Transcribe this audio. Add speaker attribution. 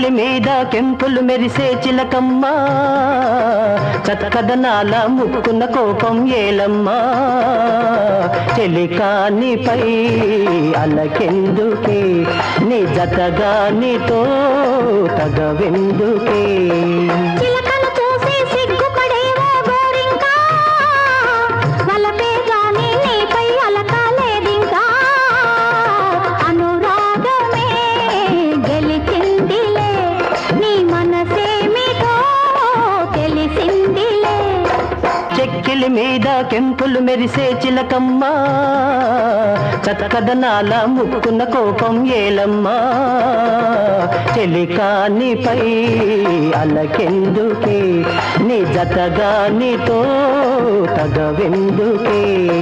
Speaker 1: చెక్కిలి మీద కెంపులు మెరిసే చిలకమ్మా, చతకదనాల ముక్కున కోపం ఏలమ్మా. చెలికానిపై అలకెందుకే, నీ జతగా నీతో తగవెందుకే. చెక్కిలి మీద కెంపులు మెరిసే చిలకమ్మా, చతకదనాల ముక్కున కోపం ఏలమ్మా. చెలికానిపై అలకెందుకే, నీ జతగా నీతో తగవెందుకే.